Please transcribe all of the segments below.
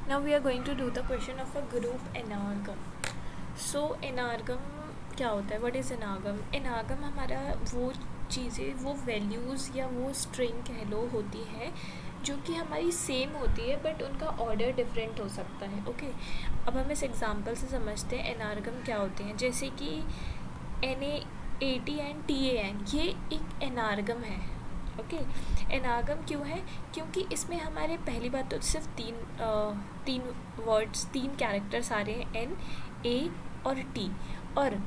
Now we are going to do the question of a group enargum. So enargum क्या होता है? What is enargum? Enargum हमारा वो चीज़ें, वो वैल्यूज़ या वो स्ट्रिंग कह लो होती है जो कि हमारी सेम होती है बट उनका ऑर्डर डिफरेंट हो सकता है. ओके, अब हम इस एग्जांपल से समझते हैं एनार्गम क्या होते हैं. जैसे कि NaATN TAN ये एक एनार्गम है. ओके, एनार्गम क्यों है? क्योंकि इसमें हमारे पहली बात तो सिर्फ तीन वर्ड्स, तीन कैरेक्टर्स आ रहे हैं, N A और T, और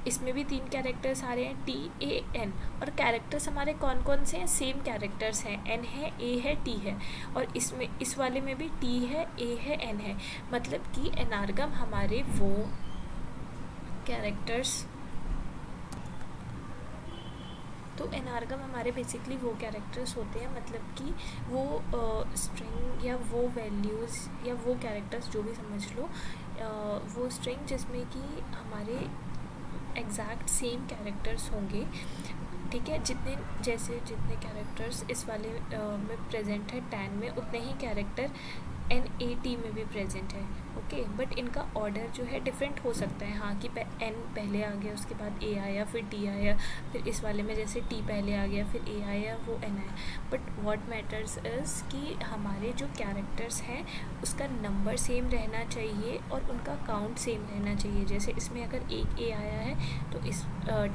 इसमें भी तीन कैरेक्टर्स आ रहे हैं T A N. और कैरेक्टर्स हमारे कौन कौन से हैं? सेम कैरेक्टर्स हैं, N है, A है, T है. और इसमें इस वाले में भी T है, A है, N है. मतलब कि एनार्गम हमारे वो कैरेक्टर्स, तो एनार्गम हमारे बेसिकली वो कैरेक्टर्स होते हैं, मतलब कि वो स्ट्रिंग या वो वैल्यूज़ या वो कैरेक्टर्स जो भी समझ लो, वो स्ट्रिंग जिसमें कि हमारे एग्जैक्ट सेम कैरेक्टर्स होंगे. ठीक है, जितने कैरेक्टर्स इस वाले में प्रेजेंट है टैन में, उतने ही कैरेक्टर NAT में भी प्रेजेंट है. ओके, बट इनका ऑर्डर जो है डिफरेंट हो सकता है. हाँ कि N पहले आ गया, उसके बाद A आया, फिर T आया, फिर इस वाले में जैसे T पहले आ गया, फिर A आया, वो N आया. बट व्हाट मैटर्स इज़ कि हमारे जो कैरेक्टर्स हैं उसका नंबर सेम रहना चाहिए और उनका काउंट सेम रहना चाहिए. जैसे इसमें अगर एक A आया है तो इस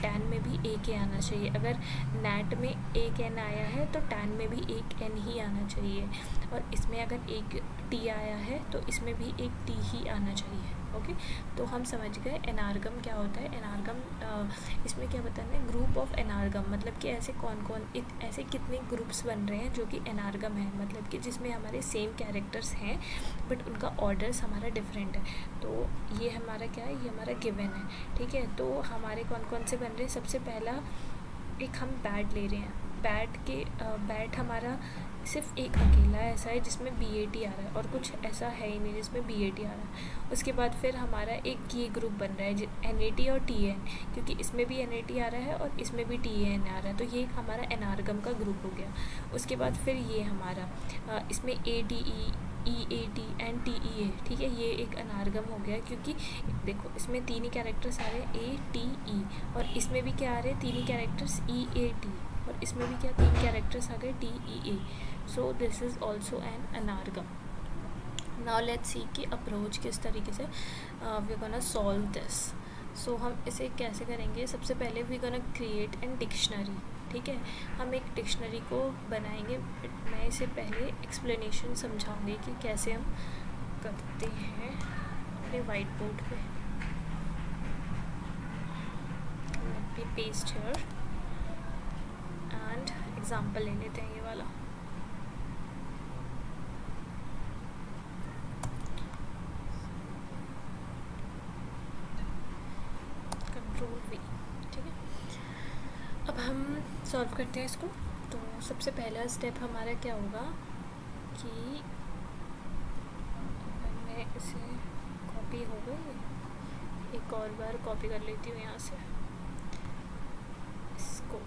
टैन में भी एक A आना चाहिए. अगर नैट में एक N आया है तो टैन में भी एक N ही आना चाहिए. और इसमें अगर एक T आया है तो इसमें भी एक T ही आना चाहिए. ओके, तो हम समझ गए एनार्गम क्या होता है. एनार्गम इसमें क्या बताना है? ग्रुप ऑफ एनार्गम, मतलब कि ऐसे ऐसे कितने ग्रुप्स बन रहे हैं जो कि एनार्गम है, मतलब कि जिसमें हमारे सेम कैरेक्टर्स हैं बट उनका ऑर्डर्स हमारा डिफरेंट है. तो ये हमारा क्या है? ये हमारा गिवन है. ठीक है, तो हमारे कौन कौन से बन रहे हैं? सबसे पहला एक हम बैट ले रहे हैं. बैट हमारा सिर्फ एक अकेला ऐसा है जिसमें BAT आ रहा है और कुछ ऐसा है ही नहीं जिसमें BAT आ रहा है. उसके बाद फिर हमारा एक ये ग्रुप बन रहा है NAT और TAN, क्योंकि इसमें भी NAT आ रहा है और इसमें भी TAN आ रहा है, तो ये हमारा एनार्गम का ग्रुप हो गया. उसके बाद फिर ये हमारा इसमें ATE EAT एंड TEA. ठीक है, ये एक अनार्गम हो गया क्योंकि देखो इसमें तीन ही कैरेक्टर्स आ रहे हैं ATE, और इसमें भी क्या आ रहे हैं? तीन ही कैरेक्टर्स EAT, और इसमें भी क्या तीन कैरेक्टर्स आ गए TEA. So this is also an anagram. Now let's see कि अप्रोच किस तरीके से we gonna solve this. So हम इसे कैसे करेंगे? सबसे पहले we gonna create an dictionary. ठीक है, हम एक डिक्शनरी को बनाएंगे. मैं इसे पहले एक्सप्लेनेशन समझाऊंगी कि कैसे हम करते हैं अपने वाइट बोर्ड पे. Let me paste here and example ले लेते हैं ये वाला. Ctrl+V. ठीक है, अब हम सॉल्व करते हैं इसको. तो सबसे पहला स्टेप हमारा क्या होगा कि मैं इसे कॉपी हो गई, एक और बार कॉपी कर लेती हूँ यहाँ से इसको,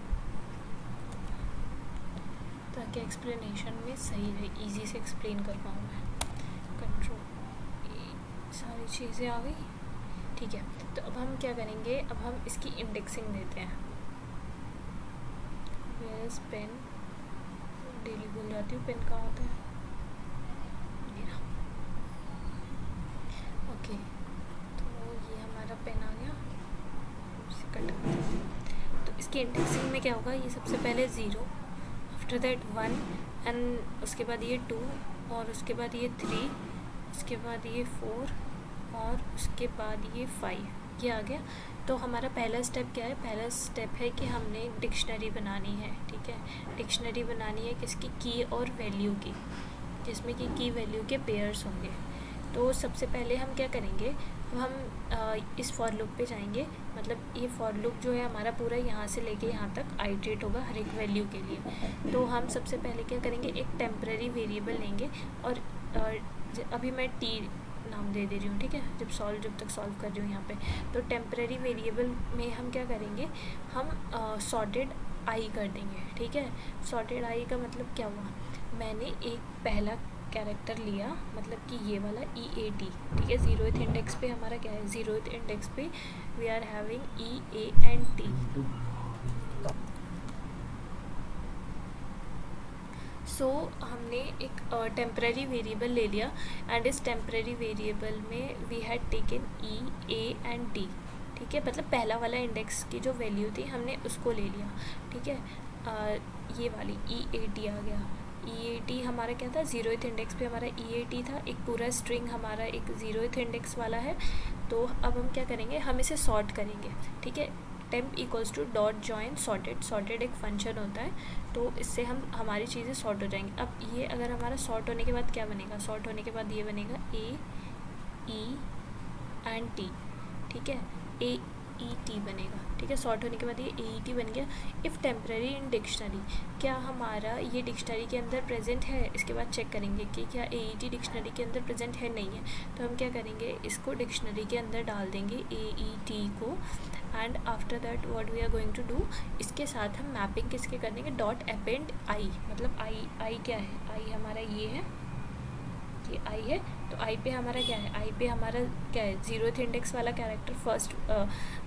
ताकि एक्सप्लेनेशन में सही रहे, इजी से एक्सप्लेन कर पाऊँ मैं. Ctrl+E, सारी चीज़ें आ गई. ठीक है, तो अब हम क्या करेंगे? अब हम इसकी इंडेक्सिंग देते हैं. Where is pen? डेली भूल जाती हूँ पेन कहाँ होता है. ओके, तो ये हमारा पेन आ गया, इसे कट करते हैं. तो इसकी इंडेक्सिंग में क्या होगा? ये सबसे पहले 0, आफ्टर दैट 1, एंड उसके बाद ये 2, और उसके बाद ये 3, उसके बाद ये 4, और उसके बाद ये 5. ये आ गया. तो हमारा पहला स्टेप क्या है? पहला स्टेप है कि हमने एक डिक्शनरी बनानी है. ठीक है, डिक्शनरी बनानी है किसकी? की और वैल्यू की, जिसमें कि की वैल्यू के पेयर्स होंगे. तो सबसे पहले हम क्या करेंगे? हम इस फॉर लूप पे जाएंगे. मतलब ये फॉर लूप जो है हमारा पूरा यहाँ से लेके यहाँ तक आइटरेट होगा हर एक वैल्यू के लिए. तो हम सबसे पहले क्या करेंगे? एक टेम्पररी वेरिएबल लेंगे, और अभी मैं T नाम दे रही हूँ. ठीक है, जब तक सॉल्व कर रही हूँ यहाँ पे. तो टेम्पररी वेरिएबल में हम क्या करेंगे? हम सॉर्टेड I कर देंगे. ठीक है, सॉर्टेड I का मतलब क्या हुआ? मैंने एक पहला कैरेक्टर लिया, मतलब कि ये वाला EAT, ठीक है, 0th इंडेक्स पे हमारा क्या है, 0th इंडेक्स पे वी आर हैविंग EANT। सो हमने एक टेम्परेरी वेरिएबल ले लिया एंड इस टेम्परेरी वेरिएबल में वी हैड टेकन EANT, ठीक है, मतलब पहला वाला इंडेक्स की जो वैल्यू थी हमने उसको ले लिया, ठीक है। ये वाली EAT आ गया। EAT हमारा क्या था, 0th इंडेक्स पे हमारा EAT था, एक पूरा स्ट्रिंग हमारा एक 0th इंडेक्स वाला है। तो अब हम क्या करेंगे, हम इसे सॉर्ट करेंगे, ठीक है। temp equals to dot join sorted, sorted एक फंक्शन होता है, तो इससे हमारी चीज़ें सॉर्ट हो जाएंगी। अब ये अगर हमारा सॉर्ट होने के बाद क्या बनेगा, सॉर्ट होने के बाद ये बनेगा AENT, ठीक है, AET बनेगा, ठीक है। सॉर्ट होने के बाद ये AET बन गया। इफ़ टेम्परेरी इन डिक्शनरी, क्या हमारा ये डिक्शनरी के अंदर प्रेजेंट है, इसके बाद चेक करेंगे कि क्या AET डिक्शनरी के अंदर प्रेजेंट है, नहीं है, तो हम क्या करेंगे, इसको डिक्शनरी के अंदर डाल देंगे AET को। And after that what we are going to do, इसके साथ हम मैपिंग किसके कर देंगे, डॉट अपेंड आई, मतलब आई क्या है, आई हमारा ये है, ये आई है, तो आई पे हमारा क्या है, आई पे हमारा क्या है, 0th इंडेक्स वाला कैरेक्टर फर्स्ट,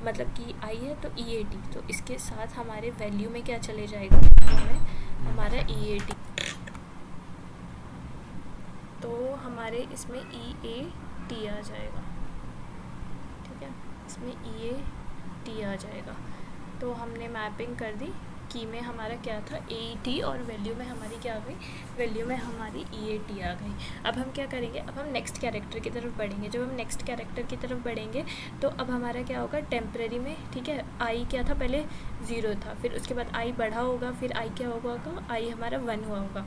मतलब कि आई है, तो EAT, तो इसके साथ हमारे वैल्यू में क्या चले जाएगा, वैल्यू में हमारा EAT, तो हमारे इसमें EAT आ जाएगा, ठीक है, इसमें EAT आ जाएगा। तो हमने मैपिंग कर दी, की में हमारा क्या था AET और वैल्यू में हमारी क्या आ गई, वैल्यू में हमारी EAT आ गई। अब हम क्या करेंगे, अब हम नेक्स्ट कैरेक्टर की तरफ बढ़ेंगे। जब हम नेक्स्ट कैरेक्टर की तरफ बढ़ेंगे तो अब हमारा क्या होगा, टेम्परेरी में, ठीक है, आई क्या था, पहले 0 था, फिर उसके बाद आई बढ़ा होगा, फिर आई क्या होगा, आई हमारा 1 हुआ होगा।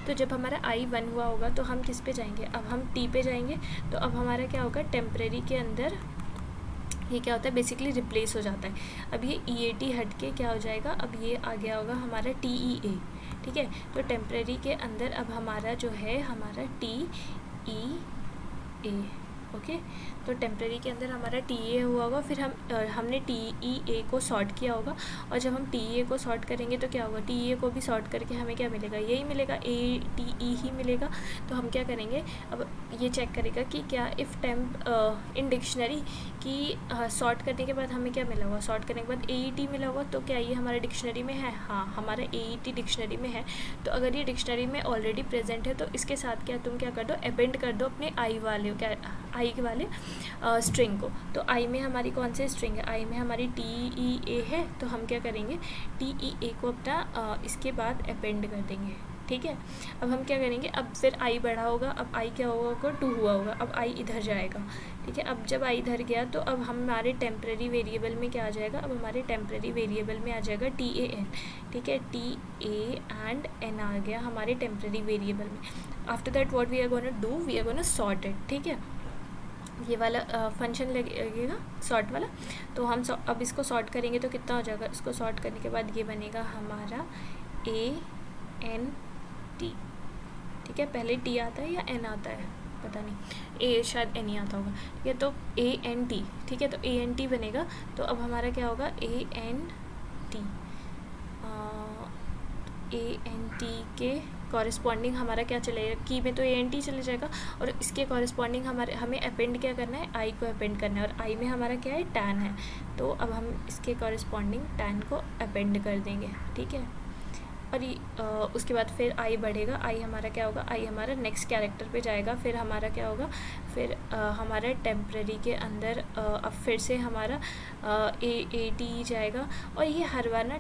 तो जब हमारा आई 1 हुआ होगा तो हम किस पे जाएंगे, अब हम T पे जाएंगे। तो अब हमारा क्या होगा, टेम्परेरी के अंदर ये क्या होता है, बेसिकली रिप्लेस हो जाता है। अब ये EAT हट के क्या हो जाएगा, अब ये आ गया होगा हमारा TEA, ठीक है। तो टेम्परेरी के अंदर अब हमारा जो है हमारा TEA, ओके। तो टेम्परेरी के अंदर हमारा TEA हुआ होगा, फिर हमने TEA को सॉर्ट किया होगा, और जब हम TEA को सॉर्ट करेंगे तो क्या होगा, TEA को भी सॉर्ट करके हमें क्या मिलेगा, यही मिलेगा, ATE ही मिलेगा। तो हम क्या करेंगे, अब ये चेक करेगा कि क्या इफ़ टेम्प इन डिक्शनरी की सॉर्ट करने के बाद हमें क्या मिला होगा, सॉर्ट करने के बाद AET मिला होगा, तो क्या ये हमारे डिक्शनरी में है, हाँ हमारा AET डिक्शनरी में है। तो अगर ये डिक्शनरी में ऑलरेडी प्रेजेंट है तो इसके साथ क्या तुम क्या कर दो, अपेंड कर दो अपने आई वाले, क्या आई वाले स्ट्रिंग को। तो आई में हमारी कौन सी स्ट्रिंग है, आई में हमारी TEA है, तो हम क्या करेंगे, TEA को अपना इसके बाद अपेंड कर देंगे, ठीक है। अब हम क्या करेंगे, अब फिर आई बढ़ा होगा, अब आई क्या होगा, 2 हुआ होगा, अब आई इधर जाएगा, ठीक है। अब जब आई इधर गया तो अब हमारे टेम्परेरी वेरिएबल में क्या आ जाएगा, अब हमारे टेम्परेरी वेरिएबल में आ जाएगा TAN, ठीक है, TAN आ गया हमारे टेम्परेरी वेरिएबल में। After that what we are gonna do, we are gonna sort it, ठीक है, ये वाला फंक्शन लगेगा सॉर्ट वाला। तो हम अब इसको सॉर्ट करेंगे तो कितना हो जाएगा, इसको सॉर्ट करने के बाद ये बनेगा हमारा ANT, ठीक है। पहले T आता है या N आता है पता नहीं, A शायद N ही आता होगा, ठीक है। तो ANT, ठीक है, तो ANT बनेगा। तो अब हमारा क्या होगा, ANT के कॉरेस्पॉन्डिंग हमारा क्या चलेगा, की में तो ANT चले जाएगा, और इसके कॉरेस्पॉन्डिंग हमें अपेंड क्या करना है, आई को अपेंड करना है, और आई में हमारा क्या है, टैन है। तो अब हम इसके कॉरेस्पॉन्डिंग टैन को अपेंड कर देंगे, ठीक है। और उसके बाद फिर आई बढ़ेगा, आई हमारा क्या होगा, आई हमारा नेक्स्ट कैरेक्टर पे जाएगा, फिर हमारा क्या होगा, फिर हमारा टेम्परेरी के अंदर अब फिर से हमारा AT जाएगा। और ये हर बार ना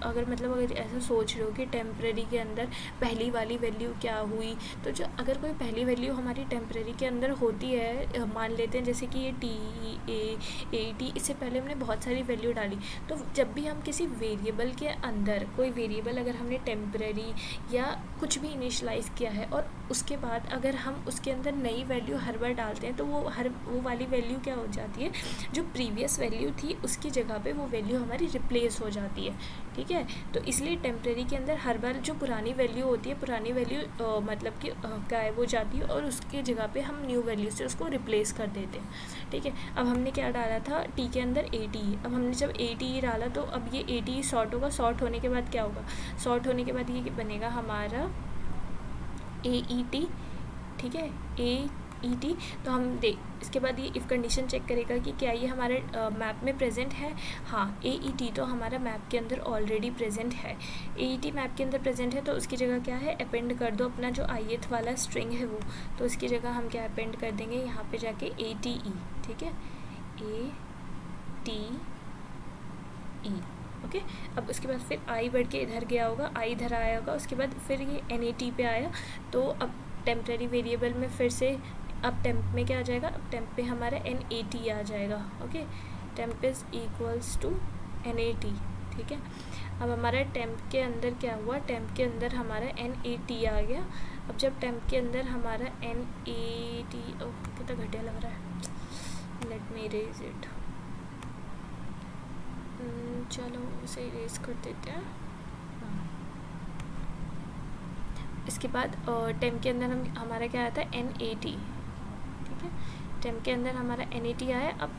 अगर ऐसा सोच रहे हो कि टेम्परेरी के अंदर पहली वाली वैल्यू क्या हुई, तो जो अगर कोई पहली वैल्यू हमारी टेम्परेरी के अंदर होती है, मान लेते हैं जैसे कि ये TAT, इससे पहले हमने बहुत सारी वैल्यू डाली, तो जब भी हम किसी वेरिएबल के अंदर कोई वेरिएबल अगर हमने टेम्परेरी या कुछ भी इनिशलाइज़ किया है और उसके बाद अगर हम उसके अंदर नई वैल्यू हर बार डालते हैं, तो वो वाली वैल्यू क्या हो जाती है, जो प्रीवियस वैल्यू थी उसकी जगह पे वो वैल्यू हमारी रिप्लेस हो जाती है, ठीक है। तो इसलिए टेम्परेरी के अंदर हर बार जो पुरानी वैल्यू होती है, पुरानी वैल्यू मतलब कि गायब हो जाती है, और उसकी जगह पे हम न्यू वैल्यू से उसको रिप्लेस कर देते हैं, ठीक है। अब हमने क्या डाला था, T के अंदर ATE, अब हमने जब ATE डाला तो अब ये ATE सॉर्ट होगा, सॉर्ट होने के बाद क्या होगा, सॉर्ट होने के बाद ये बनेगा हमारा AET, ठीक है, AET। तो हम देख इसके बाद ये इफ़ कंडीशन चेक करेगा कि क्या ये हमारे मैप में प्रेजेंट है। हाँ, AET तो हमारा मैप के अंदर ऑलरेडी प्रेजेंट है। AET मैप के अंदर प्रेजेंट है तो उसकी जगह क्या है, अपेंड कर दो अपना जो ith वाला स्ट्रिंग है वो। तो उसकी जगह हम क्या अपेंड कर देंगे यहाँ पे जाके ATE, ठीक है, ATE, ओके। अब उसके बाद फिर I बढ़ के इधर गया होगा, I इधर आया होगा, उसके बाद फिर ये NAT पे आया। तो अब टेम्प्रेरी वेरिएबल में फिर से अब टेम्प में क्या आ जाएगा, अब टेम्प पे हमारा NAT आ जाएगा, okay. Temp is equals to NAT, ठीक है। अब हमारा टेम्प के अंदर क्या हुआ, टेम्प के अंदर हमारा NAT आ गया। अब जब टेम्प के अंदर हमारा NAT, कितना घटिया लग रहा है, लेट मी इरेज इट, चलो उसे इरेज कर देते हैं। इसके बाद टेम्प के अंदर हमारा क्या आता है, NAT, ठीक है। टेम्प के अंदर हमारा NAT आया। अब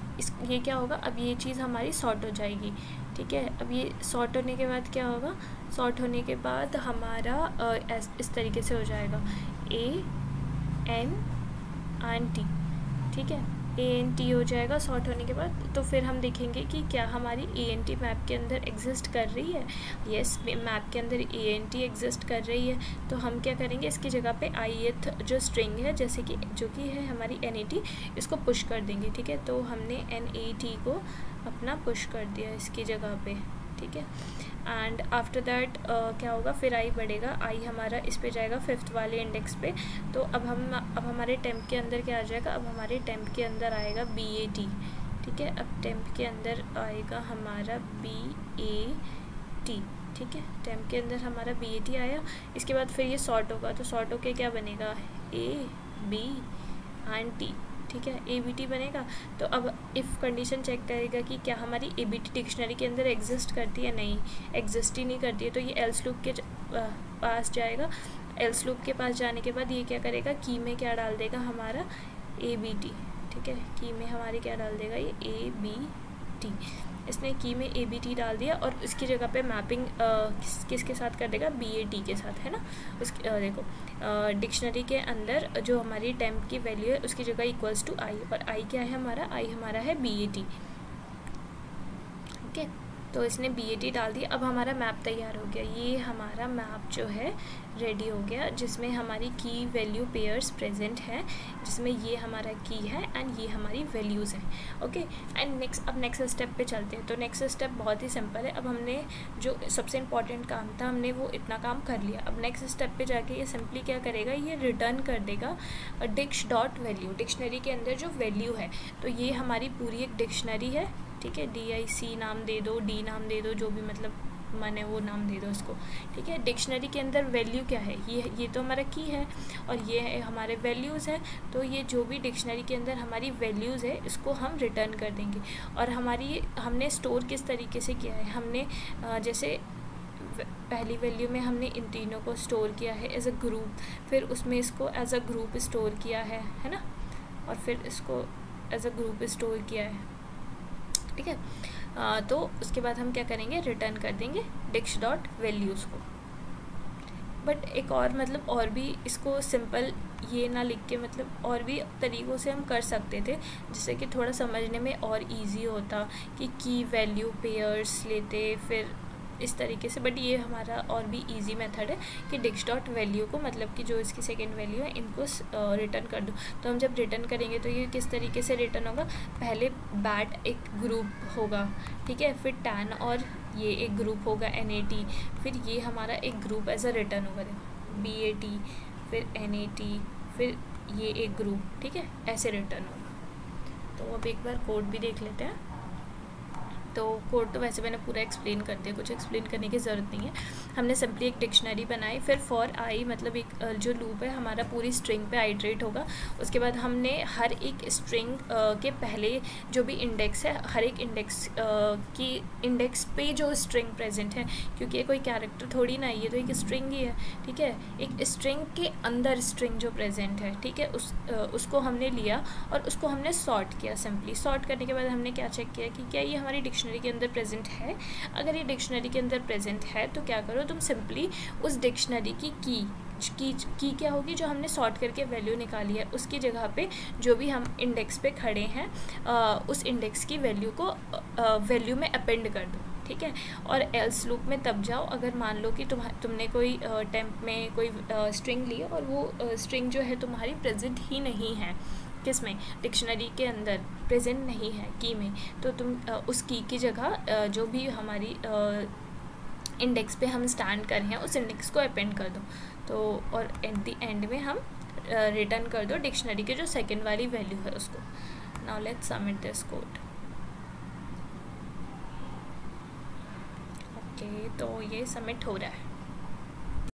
ये क्या होगा, अब ये चीज़ हमारी सॉर्ट हो जाएगी, ठीक है। अब ये सॉर्ट होने के बाद क्या होगा, सॉर्ट होने के बाद हमारा इस तरीके से हो जाएगा ANT, ठीक है, ANT हो जाएगा सॉर्ट होने के बाद। तो फिर हम देखेंगे कि क्या हमारी ANT मैप के अंदर एग्जिस्ट कर रही है। यस, मैप के अंदर ANT एग्जिस्ट कर रही है। तो हम क्या करेंगे, इसकी जगह पे ith जो स्ट्रिंग है, जैसे कि जो कि है हमारी NAT, इसको पुश कर देंगे, ठीक है। तो हमने NAT को अपना पुश कर दिया इसकी जगह पे, ठीक है। एंड आफ्टर दैट क्या होगा, फिर I बढ़ेगा, I हमारा इस पे जाएगा 5th वाले इंडेक्स पे। तो अब हमारे टेम्प के अंदर क्या आ जाएगा, अब हमारे टेम्प के अंदर आएगा BAT, ठीक है। अब टेम्प के अंदर आएगा हमारा BAT, ठीक है। टेम्प के अंदर हमारा BAT आया। इसके बाद फिर ये सॉर्ट होगा, तो सॉर्ट होके क्या बनेगा, A B and T, ठीक है, ABT बनेगा। तो अब इफ़ कंडीशन चेक करेगा कि क्या हमारी ABT डिक्शनरी के अंदर एग्जिस्ट करती है, नहीं एग्जिस्ट ही नहीं करती है। तो ये एल्स लूप के पास जाएगा। एल्स लूप के पास जाने के बाद ये क्या करेगा, की में क्या डाल देगा, हमारा ABT, ठीक है। की में हमारे क्या डाल देगा, ये ABT। इसने की में ABT डाल दिया और इसकी जगह पे मैपिंग किसके साथ कर देगा, BAT के साथ, है ना। उसके देखो डिक्शनरी के अंदर जो हमारी टेम्प की वैल्यू है उसकी जगह इक्वल्स टू I, और I क्या है हमारा, I हमारा है BAT, ओके। तो इसने BAT डाल दिया। अब हमारा मैप तैयार हो गया। ये हमारा मैप जो है रेडी हो गया, जिसमें हमारी की वैल्यू पेयर्स प्रेजेंट है, जिसमें ये हमारा की है एंड ये हमारी वैल्यूज़ हैं, ओके। एंड अब नेक्स्ट स्टेप पे चलते हैं। तो नेक्स्ट स्टेप बहुत ही सिंपल है। अब हमने जो सबसे इम्पॉर्टेंट काम था, हमने वो इतना काम कर लिया। अब नेक्स्ट स्टेप पे जाके ये सिंपली क्या करेगा, ये रिटर्न कर देगा dict.value, डिक्शनरी के अंदर जो वैल्यू है। तो ये हमारी पूरी एक डिक्शनरी है, ठीक है। DIC नाम दे दो, D नाम दे दो, जो भी मतलब मन है वो नाम दे दो इसको, ठीक है। डिक्शनरी के अंदर वैल्यू क्या है, ये तो हमारा की है और ये है हमारे वैल्यूज़ है। तो ये जो भी डिक्शनरी के अंदर हमारी वैल्यूज़ है इसको हम रिटर्न कर देंगे। और हमने स्टोर किस तरीके से किया है, हमने जैसे पहली वैल्यू में हमने इन तीनों को स्टोर किया है एज अ ग्रुप, फिर उसमें इसको एज अ ग्रुप स्टोर किया है ना, और फिर इसको एज अ ग्रुप स्टोर किया है, ठीक है। तो उसके बाद हम क्या करेंगे, रिटर्न कर देंगे dict.values को। बट एक और मतलब और भी इसको सिंपल ये ना लिख के मतलब और भी तरीक़ों से हम कर सकते थे, जिससे कि थोड़ा समझने में और इजी होता कि की वैल्यू पेयर्स लेते फिर इस तरीके से। बट ये हमारा और भी इजी मेथड है कि dict.value को मतलब कि जो इसकी सेकेंड वैल्यू है इनको रिटर्न कर दो। तो हम जब रिटर्न करेंगे तो ये किस तरीके से रिटर्न होगा, पहले बैट एक ग्रुप होगा, ठीक है, फिर टैन और ये एक ग्रुप होगा NAT, फिर ये हमारा एक ग्रुप एज अ रिटर्न होगा, देखो BAT, फिर NAT, फिर ये एक ग्रुप, ठीक है, ऐसे रिटर्न होगा। तो अब एक बार कोड भी देख लेते हैं। तो कोड तो वैसे मैंने पूरा एक्सप्लेन कर दिया, कुछ एक्सप्लेन करने की ज़रूरत नहीं है। हमने सिंपली एक डिक्शनरी बनाई, फिर फॉर आई मतलब एक जो लूप है हमारा पूरी स्ट्रिंग पे आइटरेट होगा। उसके बाद हमने हर एक स्ट्रिंग के पहले जो भी इंडेक्स है, हर एक इंडेक्स की इंडेक्स पे जो स्ट्रिंग प्रेजेंट है, क्योंकि ये कोई कैरेक्टर थोड़ी ना है, ये तो एक स्ट्रिंग ही है, ठीक है। एक स्ट्रिंग के अंदर स्ट्रिंग जो प्रेजेंट है, ठीक है, उसको हमने लिया और उसको हमने सॉर्ट किया। सिंपली सॉर्ट करने के बाद हमने क्या चेक किया कि क्या ये हमारी डिक्शनरी के अंदर प्रेजेंट है। अगर ये डिक्शनरी के अंदर प्रेजेंट है तो क्या करो, तुम सिंपली उस डिक्शनरी की की क्या होगी, जो हमने सॉर्ट करके वैल्यू निकाली है उसकी जगह पे जो भी हम इंडेक्स पे खड़े हैं उस इंडेक्स की वैल्यू को वैल्यू में अपेंड कर दो, ठीक है। और एल्स लूप में तब जाओ अगर मान लो कि तुमने कोई टेम्प में कोई स्ट्रिंग ली और वो स्ट्रिंग जो है तुम्हारी प्रेजेंट ही नहीं है, किसमें, डिक्शनरी के अंदर प्रेजेंट नहीं है की में, तो तुम उस की जगह जो भी हमारी इंडेक्स पे हम स्टैंड कर हैं उस इंडेक्स को अपेंड कर दो। तो और एट द एंड में हम रिटर्न कर दो डिक्शनरी के जो सेकंड वाली वैल्यू है उसको। Now let's submit this code. Okay, तो ये सबमिट हो रहा है।